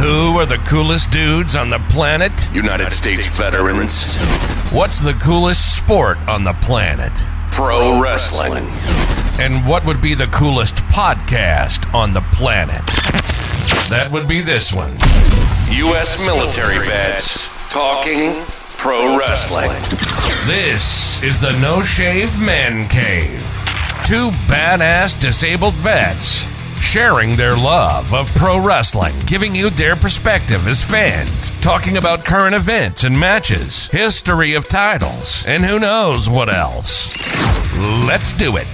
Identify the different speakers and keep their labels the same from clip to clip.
Speaker 1: Who are the coolest dudes on the planet?
Speaker 2: United States veterans.
Speaker 1: What's the coolest sport on the planet?
Speaker 2: Pro wrestling.
Speaker 1: And what would be the coolest podcast on the planet? That would be this one.
Speaker 2: U.S. military vets talking pro wrestling.
Speaker 1: This is the No Shave Man Cave. Two badass disabled vets sharing their love of pro wrestling, giving you their perspective as fans, talking about current events and matches, history of titles, and who knows what else. Let's do it.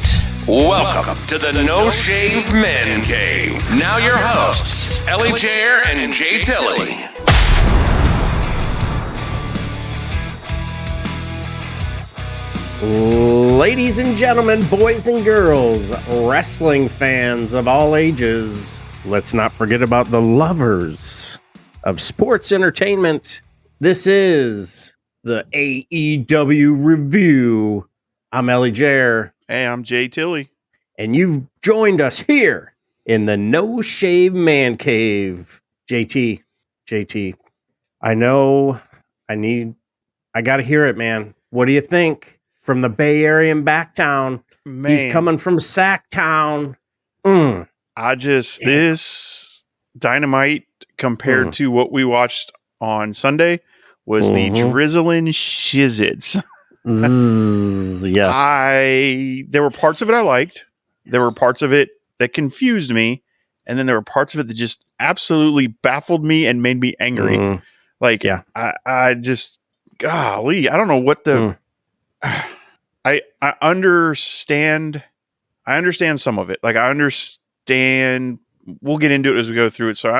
Speaker 2: Welcome to the No Shave Men Cave. Now your hosts, Ellie Jair and Jay Tilley.
Speaker 3: Ladies and gentlemen, boys and girls, wrestling fans of all ages, let's not forget about the lovers of sports entertainment. This is the AEW Review. I'm Ellie Jair.
Speaker 4: Hey, I'm Jay Tilley.
Speaker 3: And you've joined us here in the No Shave Man Cave. JT, I know I got to hear it, man. What do you think? From the Bay Area and back town. Man. He's coming from Sacktown.
Speaker 4: This Dynamite compared to what we watched on Sunday was the Drizzling Shizz.
Speaker 3: Yes.
Speaker 4: There were parts of it I liked. There were parts of it that confused me. And then there were parts of it that just absolutely baffled me and made me angry. I just, golly, I don't know what the... I understand some of it. Like, I understand, we'll get into it as we go through it. So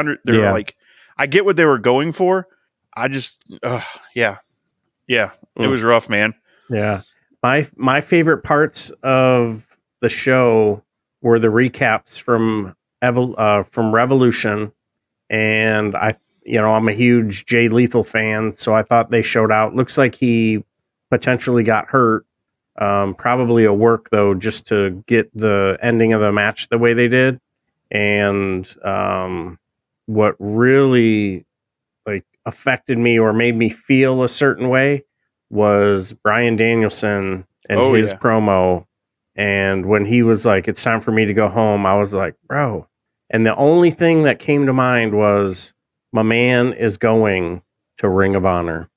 Speaker 4: I get what they were going for. I just, it was rough, man.
Speaker 3: Yeah. My favorite parts of the show were the recaps from Revolution. And I'm a huge Jay Lethal fan. So I thought they showed out. Looks like he potentially got hurt. Probably a work though, just to get the ending of the match the way they did. And what really affected me or made me feel a certain way was Bryan Danielson and his promo. And when he was like, "It's time for me to go home," I was like, bro. And the only thing that came to mind was, my man is going to Ring of Honor.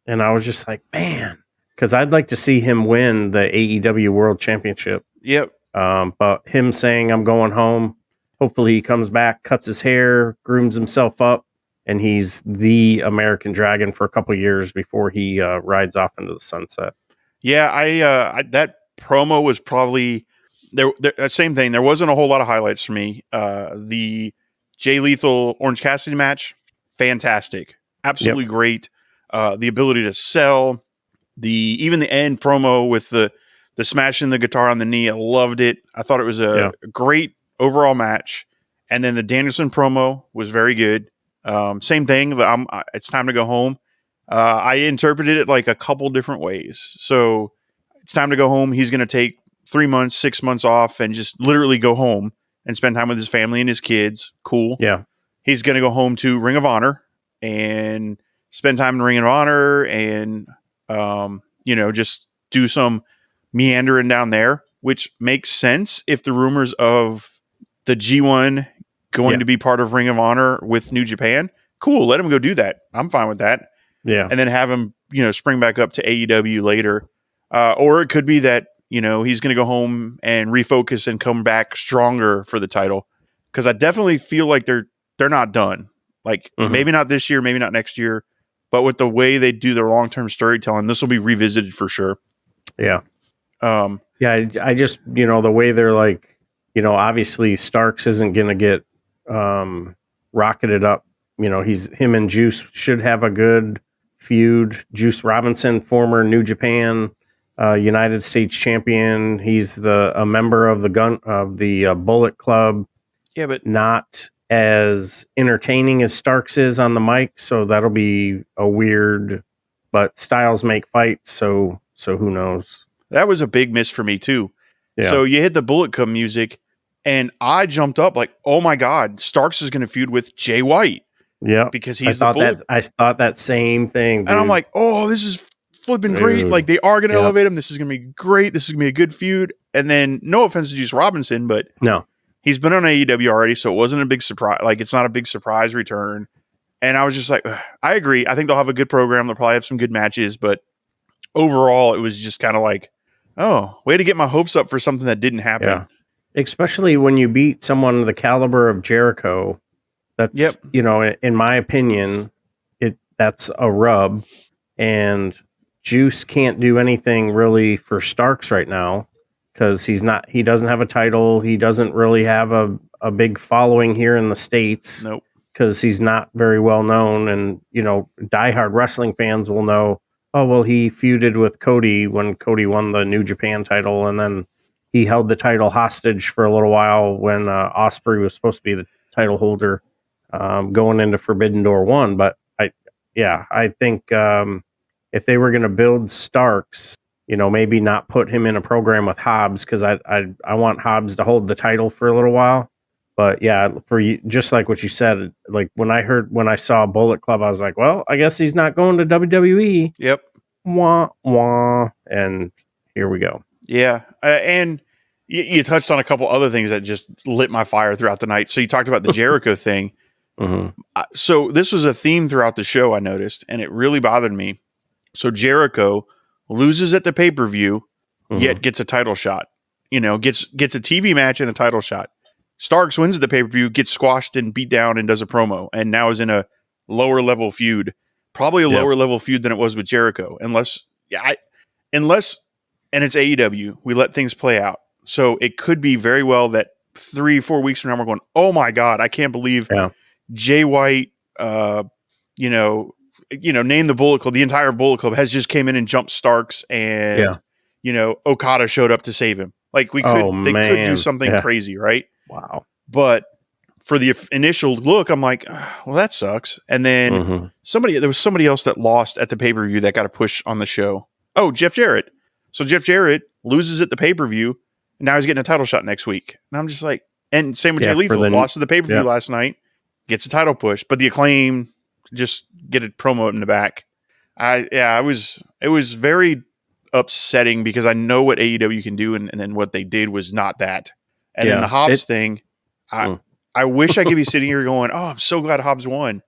Speaker 3: And I was just like, man. Because I'd like to see him win the AEW World Championship.
Speaker 4: Yep.
Speaker 3: But him saying, "I'm going home," hopefully he comes back, cuts his hair, grooms himself up, and he's the American Dragon for a couple of years before he rides off into the sunset.
Speaker 4: Yeah, I that promo was probably there. Same thing. There wasn't a whole lot of highlights for me. The Jay Lethal Orange Cassidy match, fantastic, absolutely great. The ability to sell. Even the end promo with the smashing the guitar on the knee, I loved it. I thought it was a great overall match. And then the Danielson promo was very good. Same thing. It's time to go home. I interpreted it like a couple different ways. So it's time to go home. He's going to take 3 months, 6 months off and just literally go home and spend time with his family and his kids. Cool.
Speaker 3: Yeah.
Speaker 4: He's going to go home to Ring of Honor and spend time in Ring of Honor and just do some meandering down there, which makes sense if the rumors of the G1 going to be part of Ring of Honor with New Japan. Cool. Let him go do that. I'm fine with that.
Speaker 3: Yeah.
Speaker 4: And then have him, spring back up to AEW later. Or it could be that, he's going to go home and refocus and come back stronger for the title. Cause I definitely feel like they're not done. Like maybe not this year, maybe not next year. But with the way they do their long-term storytelling, this will be revisited for sure.
Speaker 3: Yeah. I just, the way they're like, obviously Starks isn't going to get rocketed up. Him and Juice should have a good feud. Juice Robinson, former New Japan United States champion. He's a member of the Bullet Club. Yeah, but not as entertaining as Starks is on the mic, so that'll be a weird, but styles make fights, so who knows.
Speaker 4: That was a big miss for me too. Yeah. So you hit the Bullet Club music and I jumped up like, oh my God, Starks is going to feud with Jay White.
Speaker 3: Yeah,
Speaker 4: because he's the bullet.
Speaker 3: I thought that same thing, dude.
Speaker 4: And I'm like, oh, this is flipping great.
Speaker 3: Dude.
Speaker 4: Like, they are going to
Speaker 3: Yep.
Speaker 4: elevate him. This is going to be great. This is going to be a good feud. And then, no offense to Juice Robinson, but
Speaker 3: no,
Speaker 4: he's been on AEW already, so it wasn't a big surprise. Like, it's not a big surprise return. And I was just like, ugh. I agree. I think they'll have a good program. They'll probably have some good matches, but overall, it was just kind of like, oh, way to get my hopes up for something that didn't happen.
Speaker 3: yeah. Especially when you beat someone the caliber of Jericho. That's,
Speaker 4: Yep.
Speaker 3: you know, in my opinion, that's a rub. And Juice can't do anything really for Starks right now because he doesn't have a title. He doesn't really have a big following here in the States.
Speaker 4: Nope.
Speaker 3: Because he's not very well known. And, you know, diehard wrestling fans will know, oh, well, he feuded with Cody when Cody won the New Japan title. And then he held the title hostage for a little while when Ospreay was supposed to be the title holder going into Forbidden Door 1. But I think if they were going to build Starks, you know, maybe not put him in a program with Hobbs, because I want Hobbs to hold the title for a little while. But yeah, for you, just like what you said, like when I saw Bullet Club, I was like, well, I guess he's not going to WWE.
Speaker 4: Yep.
Speaker 3: Wah, wah. And here we go.
Speaker 4: Yeah. And you touched on a couple other things that just lit my fire throughout the night. So you talked about the Jericho thing.
Speaker 3: Mm-hmm.
Speaker 4: So this was a theme throughout the show, I noticed, and it really bothered me. So Jericho loses at the pay-per-view, yet gets a title shot. You know, gets a TV match and a title shot. Starks wins at the pay-per-view, gets squashed and beat down and does a promo, and now is in a lower level feud. Probably a lower level feud than it was with Jericho. Unless and it's AEW, we let things play out. So it could be very well that 3-4 weeks from now we're going, oh my God, I can't believe Jay White, name the Bullet Club, the entire Bullet Club has just came in and jumped Starks, and Okada showed up to save him. Like they could do something crazy, right?
Speaker 3: Wow.
Speaker 4: But for the initial look, I'm like, well, that sucks. And then there was somebody else that lost at the pay-per-view that got a push on the show. Oh, Jeff Jarrett. So Jeff Jarrett loses at the pay-per-view, and now he's getting a title shot next week. And I'm just like, and same with Jay Lethal, lost at the pay-per-view last night, gets a title push, but the Acclaim just get a promo in the back. It was very upsetting because I know what AEW can do, and then what they did was not that. And then the Hobbs thing, I wish I could be sitting here going, oh, I'm so glad Hobbs won,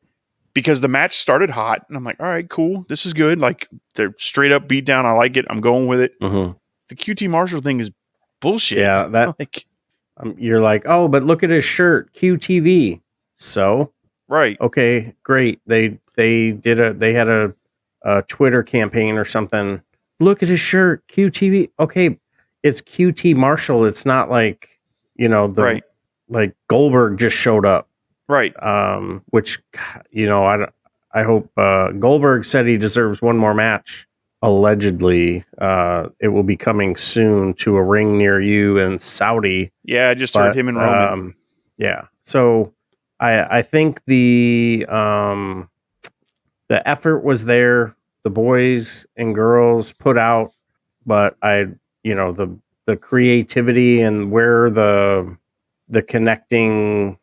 Speaker 4: because the match started hot, and I'm like, all right, cool, this is good. Like, they're straight up beat down. I like it. I'm going with it. The QT Marshall thing is bullshit.
Speaker 3: Yeah, that you're like, oh, but look at his shirt, QTV. So
Speaker 4: right,
Speaker 3: okay, great. They had a Twitter campaign or something. Look at his shirt, QTV. Okay, it's QT Marshall. It's not like, like Goldberg just showed up.
Speaker 4: Right.
Speaker 3: Which, I hope Goldberg said he deserves one more match. Allegedly, it will be coming soon to a ring near you in Saudi.
Speaker 4: Yeah, I just heard him and Roman.
Speaker 3: So I think the effort was there. The boys and girls put out, but the creativity and where the connecting,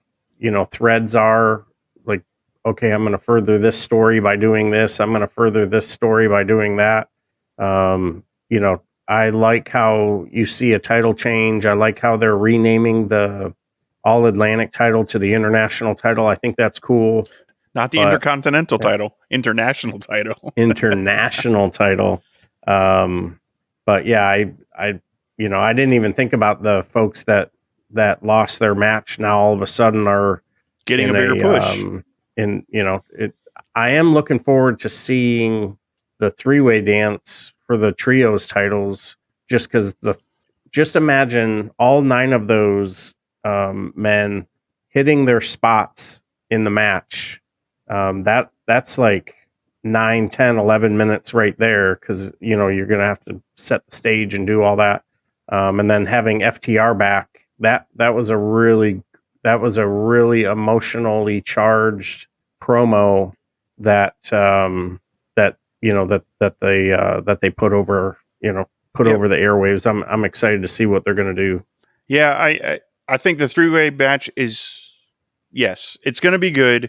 Speaker 3: threads are, like, okay, I'm going to further this story by doing this. I'm going to further this story by doing that. I like how you see a title change. I like how they're renaming the All Atlantic title to the International title. I think that's cool.
Speaker 4: Not the Intercontinental title, International title.
Speaker 3: International title. But yeah, I didn't even think about the folks that lost their match now all of a sudden are
Speaker 4: getting a bigger push.
Speaker 3: I am looking forward to seeing the three-way dance for the trios titles, just because just imagine all 9 of those men hitting their spots in the match. That's like 9, 10, 11 minutes right there, because you're gonna have to set the stage and do all that, and then having FTR back, that was a really emotionally charged promo that they put over over the airwaves. I'm excited to see what they're gonna do.
Speaker 4: Yeah, I think the 3-way match is, yes, it's gonna be good.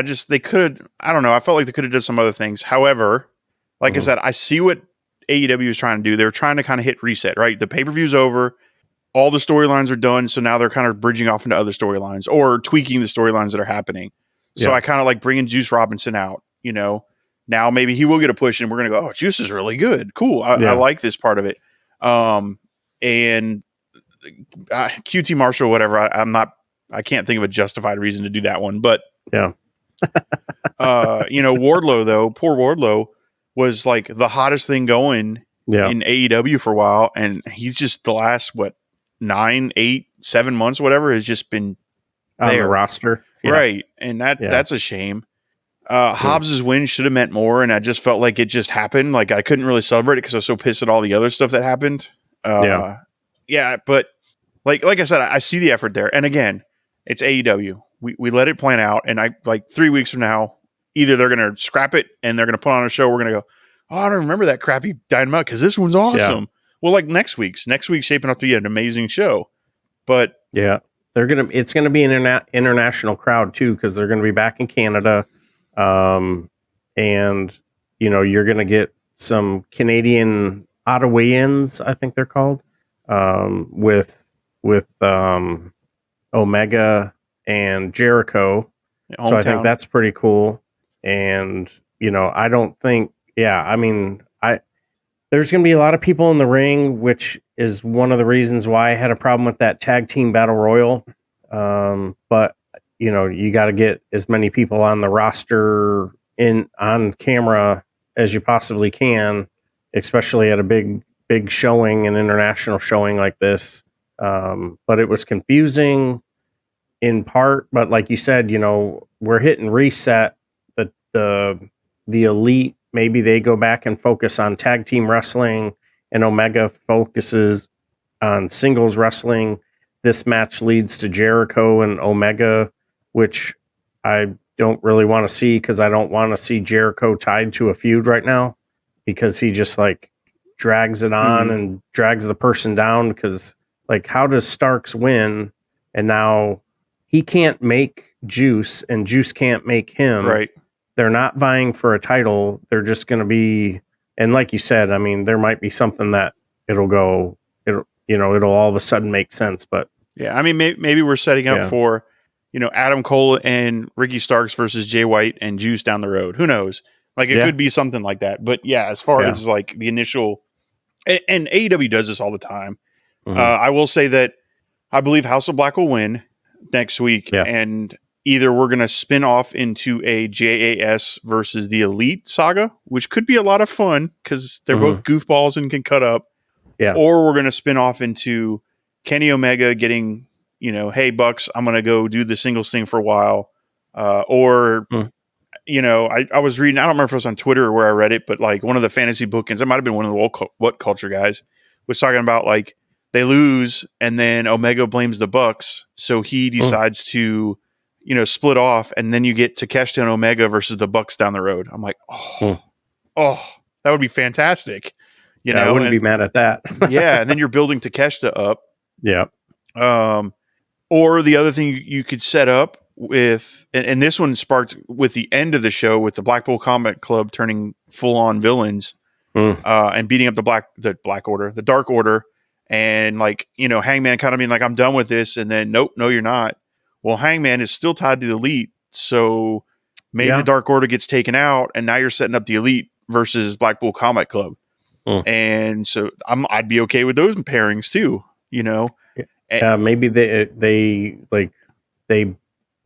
Speaker 4: they could, I don't know. I felt like they could have done some other things. However, like I said, I see what AEW is trying to do. They're trying to kind of hit reset, right? The pay-per-view's over. All the storylines are done. So now they're kind of bridging off into other storylines or tweaking the storylines that are happening. So I kind of like bringing Juice Robinson out, you know, now maybe he will get a push and we're going to go, oh, Juice is really good. Cool. I like this part of it. And QT Marshall, whatever. I can't think of a justified reason to do that one, but
Speaker 3: yeah.
Speaker 4: You know, Wardlow though, poor Wardlow was like the hottest thing going in AEW for a while. And he's just the last, 9, 8, 7 months, whatever, has just been
Speaker 3: on the roster.
Speaker 4: Yeah. Right. And that's a shame. Hobbs's win should have meant more. And I just felt like it just happened. Like I couldn't really celebrate it because I was so pissed at all the other stuff that happened. But like I said, I see the effort there. And again, it's AEW. We let it plan out. And I like 3 weeks from now, either they're going to scrap it and they're going to put on a show. We're going to go, oh, I don't remember that crappy Dynamite because this one's awesome. Yeah. Well, like next week's shaping up to be an amazing show. But
Speaker 3: yeah, it's going to be an international crowd too, because they're going to be back in Canada. And you know, you're going to get some Canadian Ottawaans, I think they're called, with Omega and Jericho.
Speaker 4: Hometown.
Speaker 3: So I think that's pretty cool. And you know, I don't think, there's going to be a lot of people in the ring, which is one of the reasons why I had a problem with that tag team battle royal. But you know, you got to get as many people on the roster on camera as you possibly can, especially at a big showing, an international showing like this. But it was confusing in part, but like you said, you know, we're hitting reset. The Elite, maybe they go back and focus on tag team wrestling, and Omega focuses on singles wrestling. This match leads to Jericho and Omega, which I don't really want to see, because I don't want to see Jericho tied to a feud right now, because he just like drags it on and drags the person down. Because like, how does Starks win and now he can't make Juice and Juice can't make him?
Speaker 4: Right.
Speaker 3: They're not vying for a title. They're just going to be, and like you said, I mean, there might be something that it'll all of a sudden make sense. But
Speaker 4: yeah, I mean, maybe we're setting up for, you know, Adam Cole and Ricky Starks versus Jay White and Juice down the road. Who knows? Like it could be something like that. But yeah, as far as like the initial, and AEW does this all the time. I will say that I believe House of Black will win next week, and either we're going to spin off into a JAS versus the Elite saga, which could be a lot of fun because they're both goofballs and can cut up. Yeah. Or we're going to spin off into Kenny Omega getting, you know, hey, Bucks, I'm going to go do the singles thing for a while. You know, I was reading, I don't remember if it was on Twitter or where I read it, but like one of the fantasy bookings, it might have been one of the What Culture guys, was talking about like they lose and then Omega blames the Bucks. So he decides to, you know, split off, and then you get Takeshita and Omega versus the Bucks down the road. I'm like, that would be fantastic. You know,
Speaker 3: I wouldn't be mad at that.
Speaker 4: Yeah, and then you're building Takeshita up.
Speaker 3: Yeah.
Speaker 4: Or the other thing you could set up with, and this one sparked with the end of the show with the Blackpool Combat Club turning full on villains and beating up the Dark Order, and like, you know, Hangman kind of being like, I'm done with this, and then nope, no, you're not. Well, Hangman is still tied to the Elite, so maybe the Dark Order gets taken out, and now you're setting up the Elite versus Blackpool Combat Club. And so I'd be okay with those pairings too, you know.
Speaker 3: Maybe they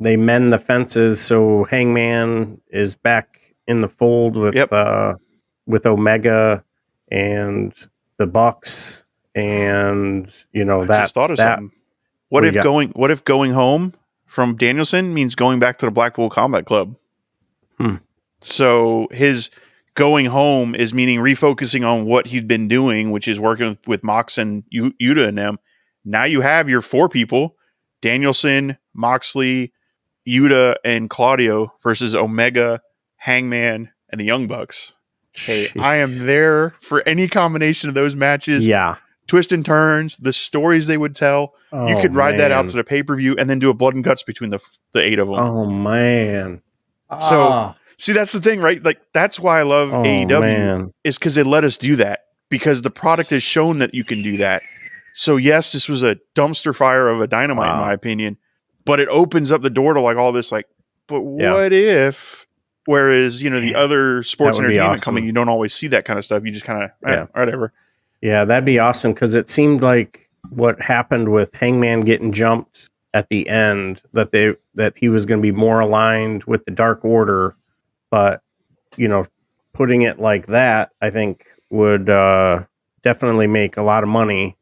Speaker 3: mend the fences, so Hangman is back in the fold with Omega and the Bucks, and you know,
Speaker 4: I just thought of something. What if going home from Danielson means going back to the Blackpool Combat Club? So his going home is meaning refocusing on what he'd been doing, which is working with Mox and Yuta and them. Now you have your 4 people, Danielson, Moxley, Yuta, and Claudio versus Omega, Hangman, and the Young Bucks. Hey, I am there for any combination of those matches.
Speaker 3: Yeah.
Speaker 4: Twist and turns, the stories they would tell. You could ride that out to the pay-per-view and then do a blood and guts between the 8 of them.
Speaker 3: Oh, man.
Speaker 4: So see, that's the thing, right? Like that's why I love AEW
Speaker 3: man.
Speaker 4: is because they let us do that because the product has shown that you can do that. So yes, this was a dumpster fire of a Dynamite in my opinion, but it opens up the door to like all this like, but what if? Whereas, the other sports entertainment company, you don't always see that kind of stuff. You just kind of, whatever.
Speaker 3: Yeah, that'd be awesome because it seemed like what happened with Hangman getting jumped at the end that he was going to be more aligned with the Dark Order, but putting it like that, I think would definitely make a lot of money,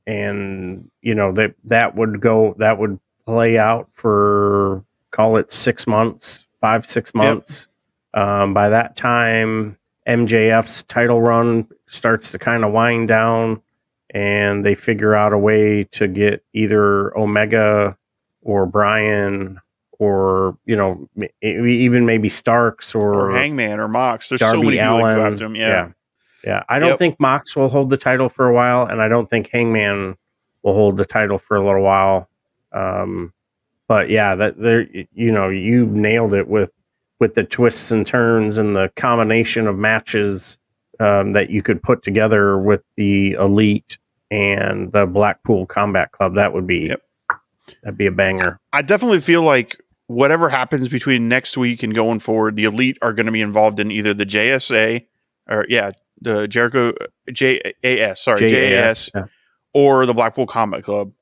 Speaker 3: and that would play out for call it 6 months, 5-6 months. By that time, MJF's title run starts to kind of wind down, and they figure out a way to get either Omega or Bryan or even maybe Starks
Speaker 4: or Hangman or Mox. There's
Speaker 3: Darby
Speaker 4: so many
Speaker 3: Allin.
Speaker 4: people that go after him.
Speaker 3: Yeah. I don't think Mox will hold the title for a while, and I don't think Hangman will hold the title for a little while. But yeah, that there, you nailed it with the twists and turns and the combination of matches that you could put together with the Elite and the Blackpool Combat Club. That would be that'd be a banger.
Speaker 4: I definitely feel like whatever happens between next week and going forward, the Elite are going to be involved in either the JSA or the Jericho JAS or the Blackpool Combat Club.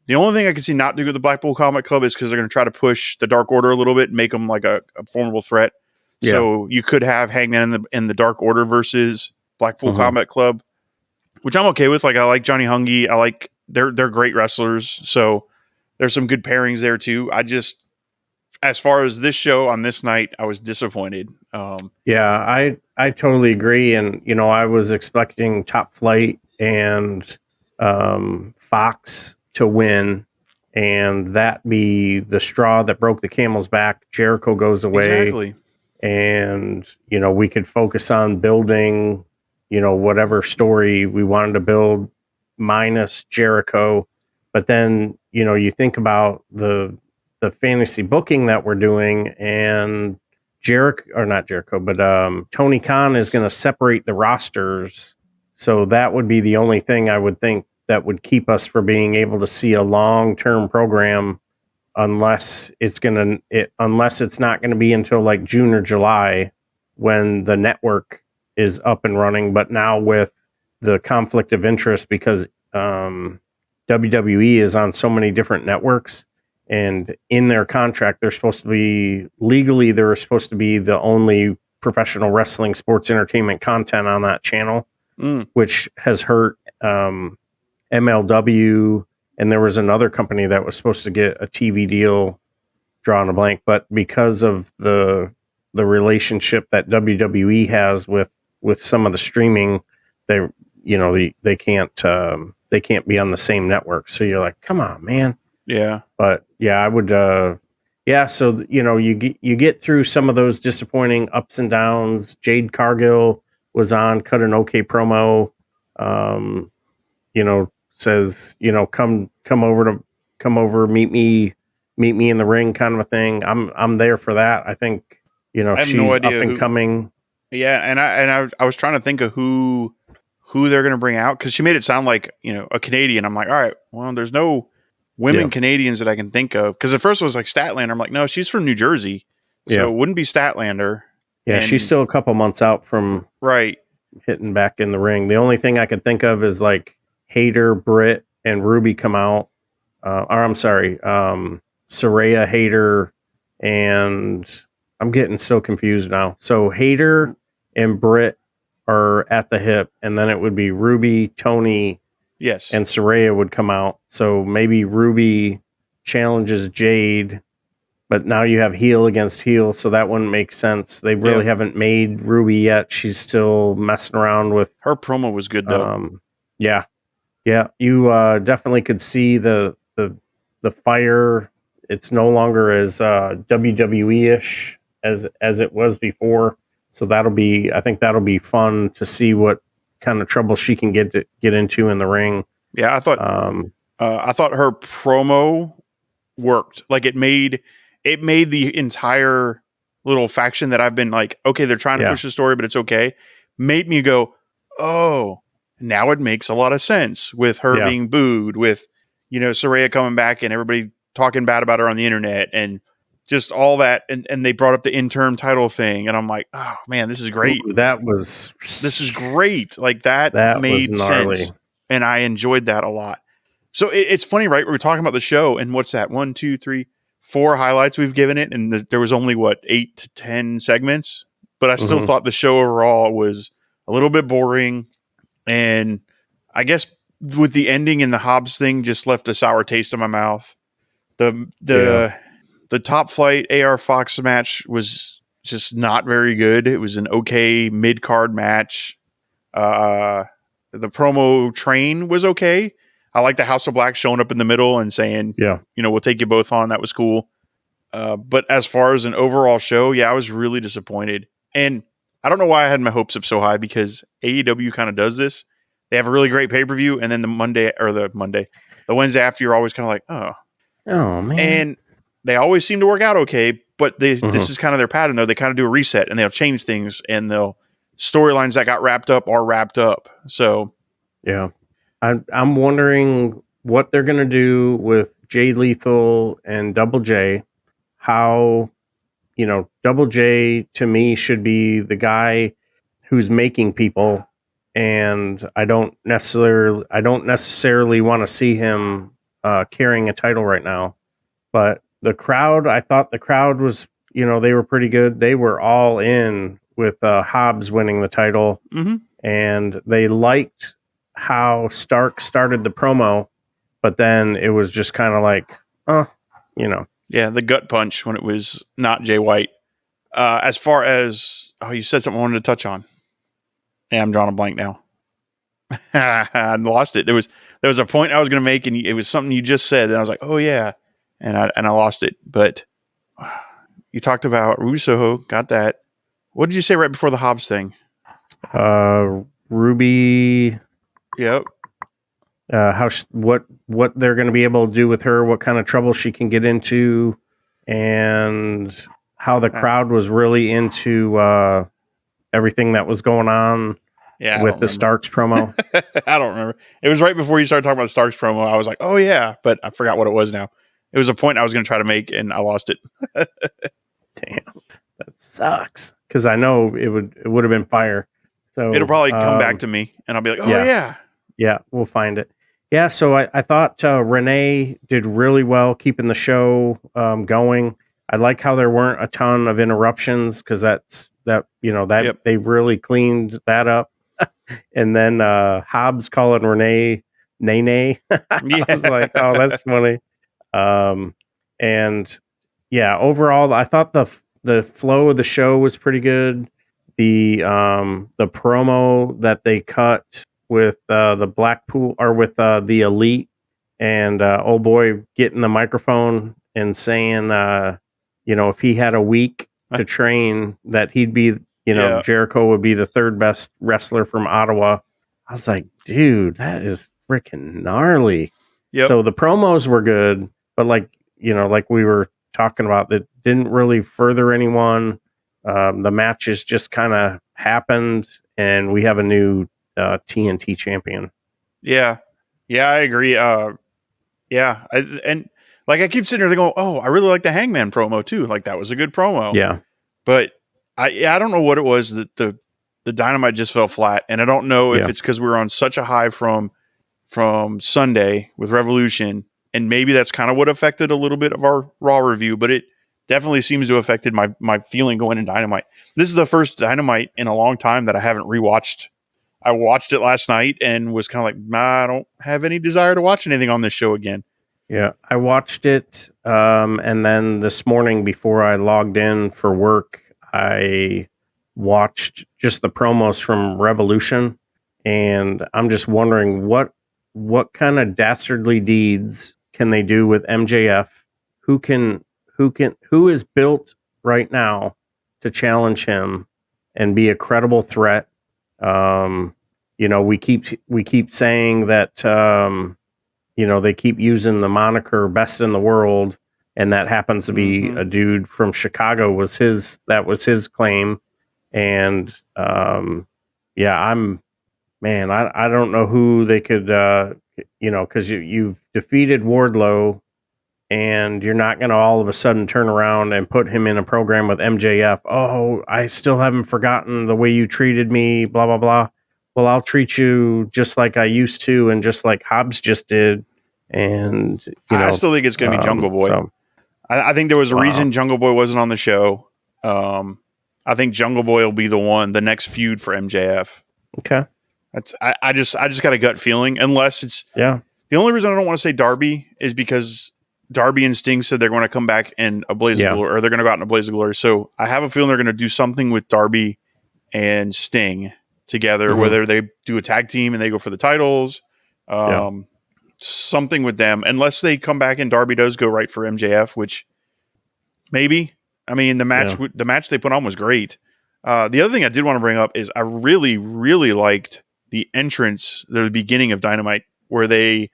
Speaker 4: The only thing I can see not doing with the Blackpool Combat Club is because they're going to try to push the Dark Order a little bit and make them like a formidable threat. Yeah. So you could have Hangman in the Dark Order versus Blackpool Combat Club, which I'm okay with. Like I like Johnny Hungy. I like they're great wrestlers. So there's some good pairings there too. I just, as far as this show on this night, I was disappointed.
Speaker 3: I totally agree. And, I was expecting Top Flight and Fox to win, and that be the straw that broke the camel's back. Jericho goes away.
Speaker 4: Exactly.
Speaker 3: And, we could focus on building, whatever story we wanted to build minus Jericho. But then, you think about the fantasy booking that we're doing, and Tony Khan is going to separate the rosters. So that would be the only thing I would think that would keep us from being able to see a long-term program unless it's not going to be until like June or July when the network is up and running. But now with the conflict of interest, because WWE is on so many different networks, and in their contract, they're supposed to be the only professional wrestling sports entertainment content on that channel, which has hurt MLW. And there was another company that was supposed to get a TV deal, drawing a blank, but because of the relationship that WWE has with some of the streaming, they can't be on the same network. So you're like, come on, man.
Speaker 4: Yeah.
Speaker 3: But yeah, I would. So you get through some of those disappointing ups and downs. Jade Cargill was on, cut an okay promo. Says, come over, meet me in the ring, kind of a thing. I'm there for that. I think, she's no idea up and coming.
Speaker 4: Yeah. And I was trying to think of who they're going to bring out, because she made it sound like, a Canadian. I'm like, all right, well, there's no women Canadians that I can think of. Because at first it was like Statlander. I'm like, no, she's from New Jersey. So it wouldn't be Statlander.
Speaker 3: Yeah. And she's still a couple months out from hitting back in the ring. The only thing I could think of is like Hayter, Britt, and Ruby come out. Saraya, Hayter, and I'm getting so confused now. So Hayter and Britt are at the hip, and then it would be Ruby, Tony, and Saraya would come out. So maybe Ruby challenges Jade, but now you have heel against heel, so that wouldn't make sense. They really haven't made Ruby yet. She's still messing around with...
Speaker 4: Her promo was good, though.
Speaker 3: Yeah, you definitely could see the fire. It's no longer as WWE-ish as it was before. So I think that'll be fun to see what kind of trouble she can get into in the ring.
Speaker 4: Yeah, I thought her promo worked. Like it made the entire little faction that I've been like, okay, they're trying to push the story, but it's okay, made me go, oh, now it makes a lot of sense with her being booed, with, Saraya coming back and everybody talking bad about her on the internet and just all that. And they brought up the interim title thing. And I'm like, oh man, this is great.
Speaker 3: Ooh,
Speaker 4: this is great. Like that made
Speaker 3: was gnarly.
Speaker 4: sense. And I enjoyed that a lot. So it's funny, right? We're talking about the show and what's that? 1, 2, 3, 4 highlights we've given it. And there was only 8 to 10 segments, but I still thought the show overall was a little bit boring. And I guess with the ending and the Hobbs thing just left a sour taste in my mouth. The Top Flight AR Fox match was just not very good. It was an okay mid-card match. The promo train was okay. I like the House of Black showing up in the middle and saying, we'll take you both on. That was cool. But as far as an overall show, I was really disappointed. And I don't know why I had my hopes up so high, because AEW kind of does this. They have a really great pay-per-view, and then the Wednesday after, you're always kind of like,
Speaker 3: oh man.
Speaker 4: And they always seem to work out okay, but this is kind of their pattern, though. They kind of do a reset, and they'll change things, and they'll storylines that got wrapped up are wrapped up. So,
Speaker 3: I'm wondering what they're going to do with Jay Lethal and Double J. How, Double J to me should be the guy who's making people, and I don't necessarily want to see him carrying a title right now. But I thought the crowd was, they were pretty good. They were all in with Hobbs winning the title, and they liked how Stark started the promo, but then it was just kind of like,
Speaker 4: Yeah, the gut punch when it was not Jay White. As far as, you said something I wanted to touch on. Yeah, I'm drawing a blank now. I lost it. There was a point I was going to make, and it was something you just said, and I was like, oh yeah, and I lost it. But you talked about Russo, got that. What did you say right before the Hobbs thing?
Speaker 3: Ruby.
Speaker 4: Yep.
Speaker 3: What they're going to be able to do with her, what kind of trouble she can get into, and how the crowd was really into everything that was going on with the Starks promo.
Speaker 4: I don't remember. It was right before you started talking about the Starks promo. I was like, oh yeah, but I forgot what it was now. It was a point I was going to try to make, and I lost it.
Speaker 3: Damn, that sucks. Because I know it would have been fire. So
Speaker 4: it'll probably come back to me, and I'll be like, oh yeah.
Speaker 3: Yeah, we'll find it. Yeah, so I thought Renee did really well keeping the show going. I like how there weren't a ton of interruptions, because they really cleaned that up. And then Hobbs calling Renee Nene. I was like, oh, that's funny. And yeah, overall, I thought the flow of the show was pretty good. The promo that they cut with the Blackpool, or with the Elite, and old boy getting the microphone and saying, if he had a week to train, that he'd be, Jericho would be the third best wrestler from Ottawa. I was like, dude, that is freaking gnarly.
Speaker 4: Yep.
Speaker 3: So the promos were good, but like we were talking about, that didn't really further anyone. The matches just kind of happened, and we have a new TNT champion.
Speaker 4: Yeah, I agree. And like I keep sitting there going, oh, I really like the Hangman promo too. Like that was a good promo.
Speaker 3: Yeah,
Speaker 4: but I don't know what it was that the Dynamite just fell flat, and I don't know if it's because we were on such a high from Sunday with Revolution, and maybe that's kind of what affected a little bit of our Raw review, but it definitely seems to have affected my feeling going in Dynamite. This is the first Dynamite in a long time that I haven't rewatched. I watched it last night and was kind of like, I don't have any desire to watch anything on this show again.
Speaker 3: Yeah, I watched it, and then this morning before I logged in for work, I watched just the promos from Revolution, and I'm just wondering what kind of dastardly deeds can they do with MJF? Who is built right now to challenge him and be a credible threat? We keep saying that they keep using the moniker best in the world, and that happens to be a dude from Chicago. That was his claim, and I don't know who they could, because you've defeated Wardlow, and you're not going to all of a sudden turn around and put him in a program with MJF. Oh, I still haven't forgotten the way you treated me, blah, blah, blah. Well, I'll treat you just like I used to, and just like Hobbs just did. And,
Speaker 4: I still think it's going to be Jungle Boy.
Speaker 3: So,
Speaker 4: I think there was a reason Jungle Boy wasn't on the show. I think Jungle Boy will be the next feud for MJF.
Speaker 3: Okay.
Speaker 4: I just got a gut feeling, unless it's the only reason I don't want to say Darby is because Darby and Sting said they're going to come back in a blaze of glory, or they're going to go out in a blaze of glory. So I have a feeling they're going to do something with Darby and Sting together, whether they do a tag team and they go for the titles, something with them, unless they come back and Darby does go right for MJF, which maybe. I mean, the match they put on was great. The other thing I did want to bring up is I really, really liked the entrance, the beginning of Dynamite, where they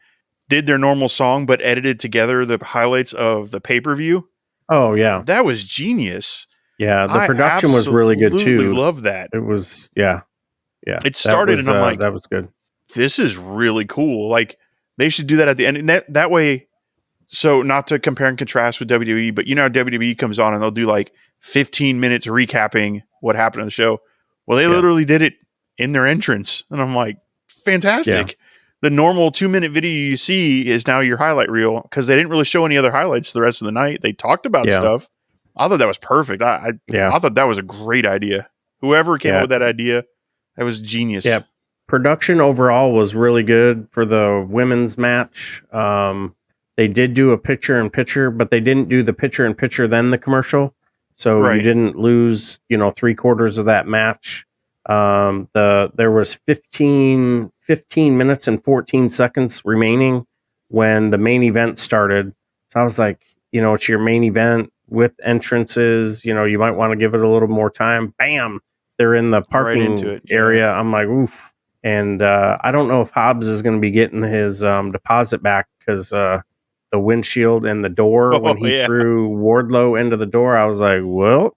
Speaker 4: did their normal song but edited together the highlights of the pay-per-view.
Speaker 3: Oh yeah,
Speaker 4: that was genius.
Speaker 3: Yeah, the production was really good too.
Speaker 4: Love that.
Speaker 3: It was yeah.
Speaker 4: It started and I'm like,
Speaker 3: that was good.
Speaker 4: This is really cool. Like, they should do that at the end, and that way. So, not to compare and contrast with WWE, but how WWE comes on and they'll do like 15 minutes recapping what happened in the show. Well, they literally did it in their entrance, and I'm like, fantastic. Yeah. The normal 2-minute video you see is now your highlight reel, because they didn't really show any other highlights the rest of the night. They talked about stuff. I thought that was perfect. I thought that was a great idea. Whoever came up with that idea, that was genius.
Speaker 3: Yeah, production overall was really good for the women's match. They did do a picture-in-picture, but they didn't do the picture-in-picture then the commercial. So you didn't lose, 3/4 of that match. There was 15 minutes and 14 seconds remaining when the main event started. So I was like, it's your main event with entrances. You might want to give it a little more time. Bam! They're in the parking area. I'm like, oof. And I don't know if Hobbs is going to be getting his deposit back, because the windshield and the door, when he threw Wardlow into the door, I was like, well,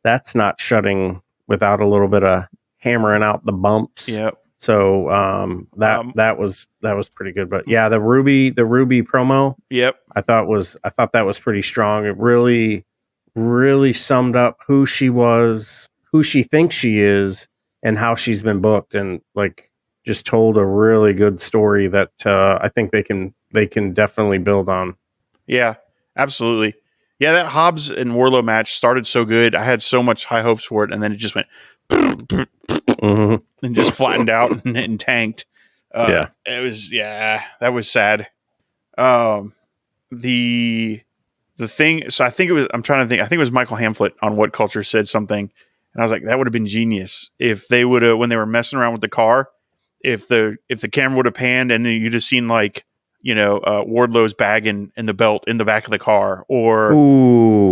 Speaker 3: that's not shutting without a little bit of hammering out the bumps.
Speaker 4: Yep.
Speaker 3: So that was pretty good. But yeah, the Ruby promo, I thought that was pretty strong. It really, really summed up who she was, who she thinks she is, and how she's been booked, and like just told a really good story that I think they can definitely build on.
Speaker 4: Yeah, absolutely. Yeah, that Hobbs and Wardlow match started so good. I had so much high hopes for it, and then it just went and just flattened out and tanked. That was sad. The thing. So I think it was. I'm trying to think. I think it was Michael Hamflett on What Culture said something, and I was like, that would have been genius if they would have, when they were messing around with the car, if the camera would have panned and then you'd have seen like, Wardlow's bag and the belt in the back of the car, or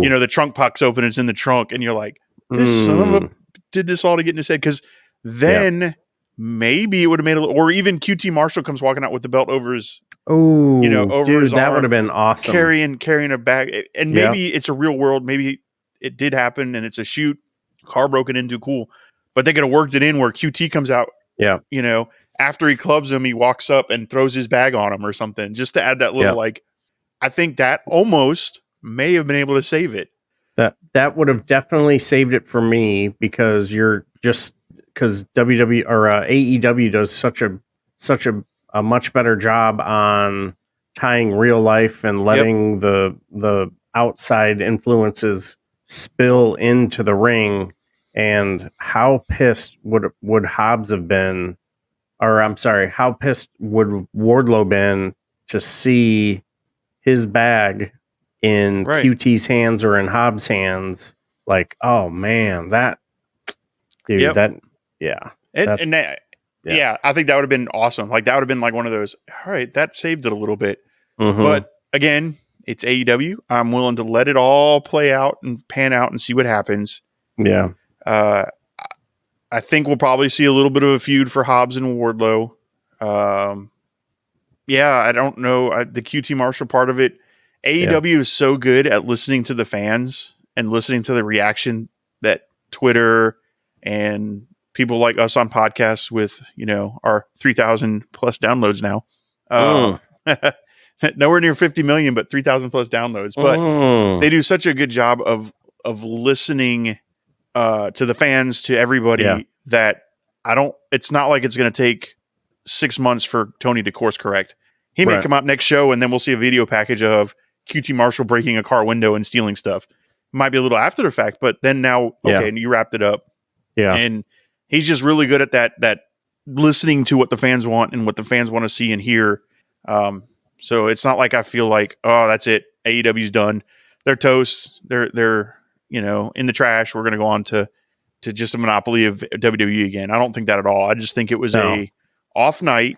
Speaker 4: the trunk pops open, it's in the trunk, and you're like, this son of a did this all to get in his head, because then maybe it would have made or even QT Marshall comes walking out with the belt over his over his arm,
Speaker 3: that would have been awesome,
Speaker 4: carrying a bag, and maybe it's a real world, maybe it did happen and it's a shoot, car broken into, cool, but they could have worked it in where QT comes out, after he clubs him, he walks up and throws his bag on him or something, just to add that little I think that almost may have been able to save it.
Speaker 3: That would have definitely saved it for me, because because WWE or AEW does such a much better job on tying real life and letting the outside influences spill into the ring. And how pissed would Hobbs have been? Or I'm sorry, how pissed would Wardlow been to see his bag in QT's hands or in Hobbs' hands? Like, oh man, I think that would have been awesome. Like, that would have been like one of those, all right, that saved it a little bit. But again, it's AEW. I'm willing to let it all play out and pan out and see what happens. Yeah.
Speaker 4: I think we'll probably see a little bit of a feud for Hobbs and Wardlow. I don't know. The QT Marshall part of it, AEW is so good at listening to the fans and listening to the reaction that Twitter and people like us on podcasts with, our 3,000 plus downloads now. Nowhere near 50 million, but 3,000 plus downloads. But they do such a good job of listening to the fans, to everybody, that it's not like it's going to take 6 months for Tony to course correct. He may come out next show and then we'll see a video package of QT Marshall breaking a car window and stealing stuff. Might be a little after the fact, but then now, and you wrapped it up.
Speaker 3: Yeah.
Speaker 4: And he's just really good at that listening to what the fans want and what the fans want to see and hear. So it's not like I feel like, oh, that's it. AEW's done. They're toast. They're in the trash. We're going to go on to just a monopoly of WWE again. I don't think that at all. I just think it was a off night.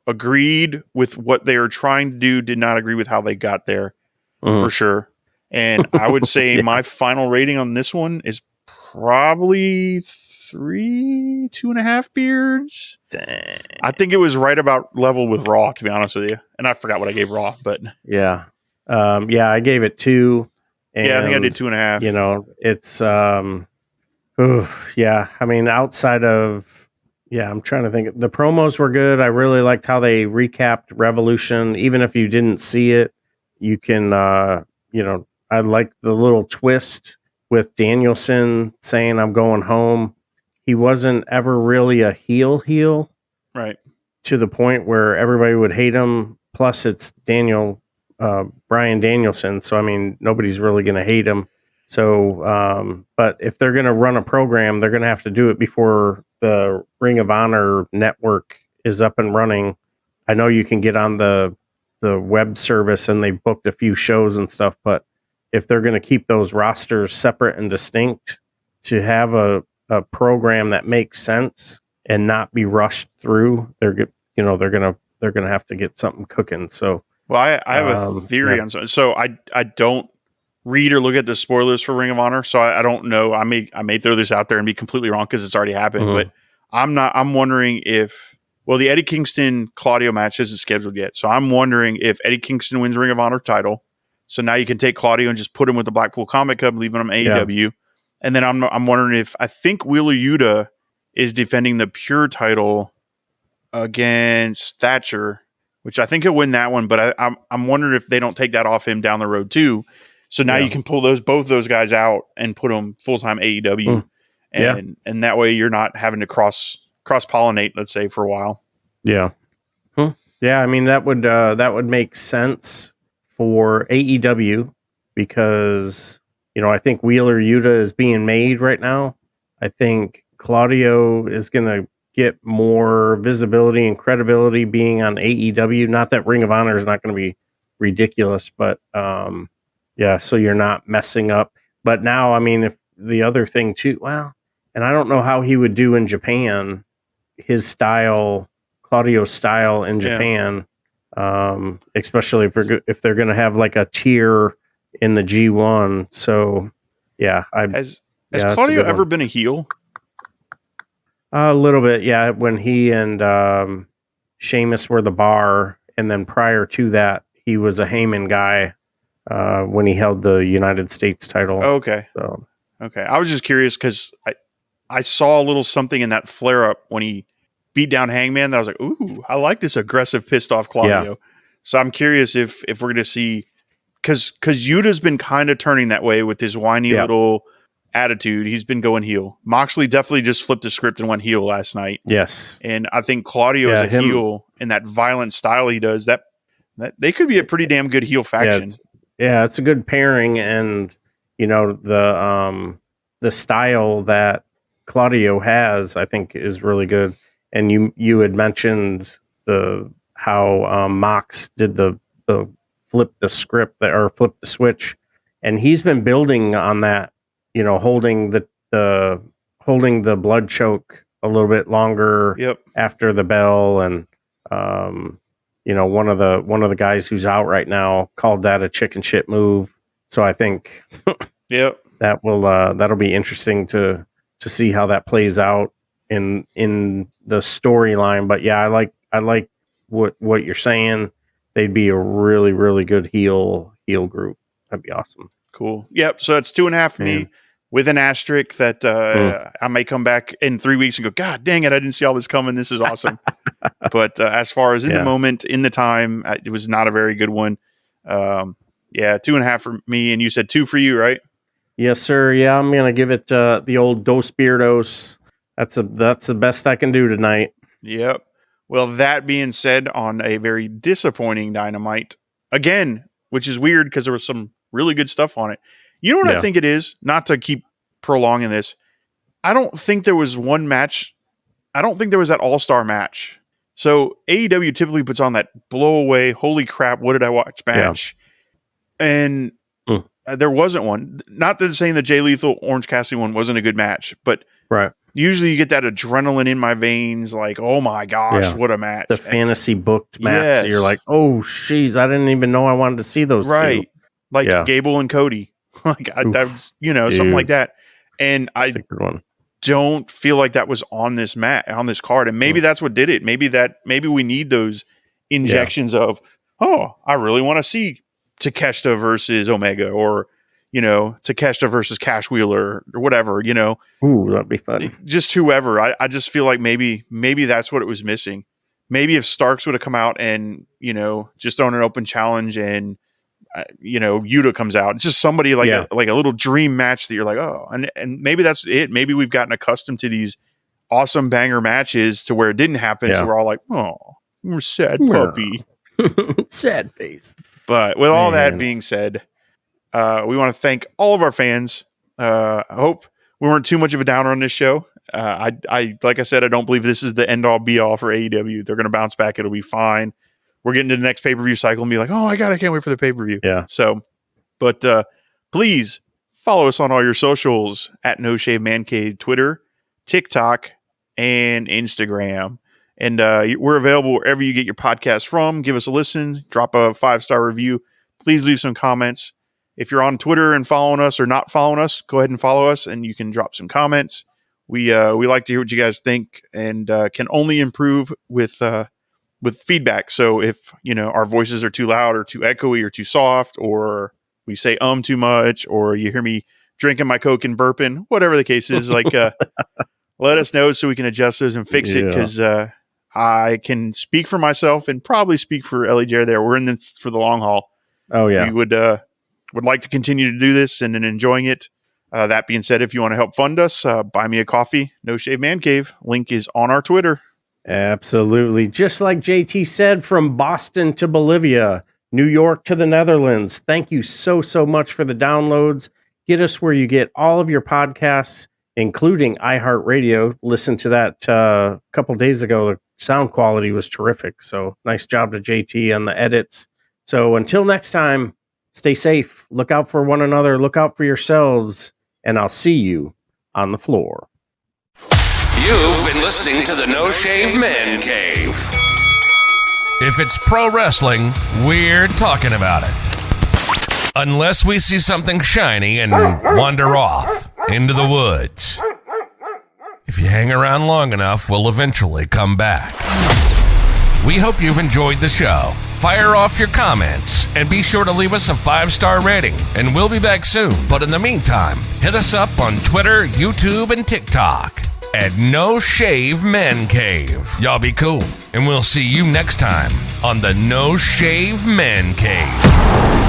Speaker 4: Agreed with what they were trying to do, did not agree with how they got there, for sure. And I would say my final rating on this one is probably 2.5 beards.
Speaker 3: Dang.
Speaker 4: I think it was right about level with Raw, to be honest with you. And I forgot what I gave Raw, but
Speaker 3: I gave it 2. And,
Speaker 4: I think I did 2.5.
Speaker 3: It's I mean, outside of I'm trying to think. The promos were good. I really liked how they recapped Revolution. Even if you didn't see it, you can I liked the little twist with Danielson saying I'm going home. He wasn't ever really a heel,
Speaker 4: right?
Speaker 3: To the point where everybody would hate him. Plus, it's Bryan Danielson, so I mean, nobody's really going to hate him. So, but if they're going to run a program, they're going to have to do it before the Ring of Honor network is up and running. I know you can get on the web service and they booked a few shows and stuff, but if they're going to keep those rosters separate and distinct, to have a program that makes sense and not be rushed through, they're going to have to get something cooking. So,
Speaker 4: well, I have a theory on something. So I don't read or look at the spoilers for Ring of Honor, so I don't know. I may throw this out there and be completely wrong because it's already happened. But I'm wondering if the Eddie Kingston Claudio match isn't scheduled yet, so I'm wondering if Eddie Kingston wins Ring of Honor title. So now you can take Claudio and just put him with the Blackpool Comic Club, leaving him AEW. And then I'm wondering if I think Wheeler Yuta is defending the Pure title against Thatcher, which I think he'll win that one. But I'm wondering if they don't take that off him down the road too. So now you can pull both those guys out and put them full-time AEW. And that way you're not having to cross-pollinate, let's say, for a while.
Speaker 3: Yeah. Yeah, I mean, that would make sense for AEW because, I think Wheeler Yuta is being made right now. I think Claudio is going to get more visibility and credibility being on AEW. Not that Ring of Honor is not going to be ridiculous, but so you're not messing up. But now, I mean, if the other thing too, and I don't know how he would do in Japan, his style, Claudio's style in Japan, especially if they're going to have like a tier in the G1. So, has
Speaker 4: Claudio ever been a heel?
Speaker 3: A little bit, yeah. When he and Sheamus were the bar, and then prior to that, he was a Heyman guy. When he held the United States title.
Speaker 4: Okay.
Speaker 3: So.
Speaker 4: Okay. I was just curious because I saw a little something in that flare up when he beat down Hangman that I was like, ooh, I like this aggressive, pissed off Claudio. Yeah. So I'm curious if we're going to see, because Yuta's been kind of turning that way with his whiny little attitude. He's been going heel. Moxley definitely just flipped the script and went heel last night.
Speaker 3: Yes.
Speaker 4: And I think Claudio is a heel in that violent style he does. That they could be a pretty damn good heel faction.
Speaker 3: Yeah, it's a good pairing, and the style that Claudio has, I think, is really good. And you had mentioned how Mox did the flip the script or flip the switch, and he's been building on that. Holding the blood choke a little bit longer after the bell, and one of the guys who's out right now called that a chicken shit move. So I think that'll be interesting to see how that plays out in the storyline. But yeah, I like what you're saying. they'd be a really, really good heel group. That'd be awesome.
Speaker 4: Cool. Yep. So it's 2.5 for me with an asterisk that I may come back in 3 weeks and go, God dang it, I didn't see all this coming. This is awesome. But as far as in the moment, in the time, it was not a very good one. 2.5 for me. And you said 2 for you, right?
Speaker 3: Yes, sir. Yeah, I'm going to give it the old Dos Beardos. That's the best I can do tonight.
Speaker 4: Yep. Well, that being said, on a very disappointing Dynamite, again, which is weird because there was some really good stuff on it. You know what I think it is? Not to keep prolonging this. I don't think there was one match. I don't think there was that all-star match. So AEW typically puts on that blow away, holy crap, what did I watch match? Yeah. And there wasn't one. Not that saying the Jay Lethal Orange Cassidy one wasn't a good match, but usually you get that adrenaline in my veins, like, oh my gosh, what a match.
Speaker 3: The fantasy booked match. Yes. You're like, oh, jeez, I didn't even know I wanted to see those two.
Speaker 4: Like Gable and Cody. Like that was, something like that. And I don't feel like that was on this on this card. And maybe that's what did it. Maybe we need those injections of, I really want to see Takeshita versus Omega, or Takeshita versus Cash Wheeler, or whatever,
Speaker 3: Ooh, that'd be fun.
Speaker 4: Just whoever. I just feel like maybe that's what it was missing. Maybe if Starks would have come out and, just thrown an open challenge and, Yuta comes out. It's just somebody like a little dream match that you're like, oh, and maybe that's it. Maybe we've gotten accustomed to these awesome banger matches to where it didn't happen. So we're all like, oh, we're sad puppy.
Speaker 3: Sad face.
Speaker 4: But with all that being said, we want to thank all of our fans. I hope we weren't too much of a downer on this show. I like I said, I don't believe this is the end all be all for AEW. They're going to bounce back. It'll be fine. We're getting to the next pay-per-view cycle and be like, oh my God, I can't wait for the pay-per-view.
Speaker 3: Yeah.
Speaker 4: So, but please follow us on all your socials at No Shave Man Cave, Twitter, TikTok, and Instagram. And we're available wherever you get your podcast from. Give us a listen. Drop a 5-star review. Please leave some comments. If you're on Twitter and following us or not following us, go ahead and follow us, and you can drop some comments. We like to hear what you guys think, and can only improve with feedback. So if our voices are too loud or too echoey or too soft, or we say too much, or you hear me drinking my Coke and burping, whatever the case is, like let us know so we can adjust those and fix it, because I can speak for myself and probably speak for Ellie J there. We're in this for the long haul.
Speaker 3: Oh yeah.
Speaker 4: We would like to continue to do this and enjoying it. That being said, if you want to help fund us, buy me a coffee, No Shave Man Cave. Link is on our Twitter.
Speaker 3: Absolutely. Just like JT said, from Boston to Bolivia, New York to the Netherlands. Thank you so much for the downloads. Get us where you get all of your podcasts, including iHeartRadio. Listen to that a couple days ago. The sound quality was terrific. So nice job to JT on the edits. So until next time, stay safe. Look out for one another. Look out for yourselves. And I'll see you on the floor.
Speaker 2: You've been listening to the No Shave Man Cave.
Speaker 1: If it's pro wrestling, we're talking about it. Unless we see something shiny and wander off into the woods. If you hang around long enough, we'll eventually come back. We hope you've enjoyed the show. Fire off your comments and be sure to leave us a 5-star rating, and we'll be back soon. But in the meantime, hit us up on Twitter, YouTube, and TikTok at No Shave Men Cave. Y'all be cool, and we'll see you next time on the No Shave Men Cave.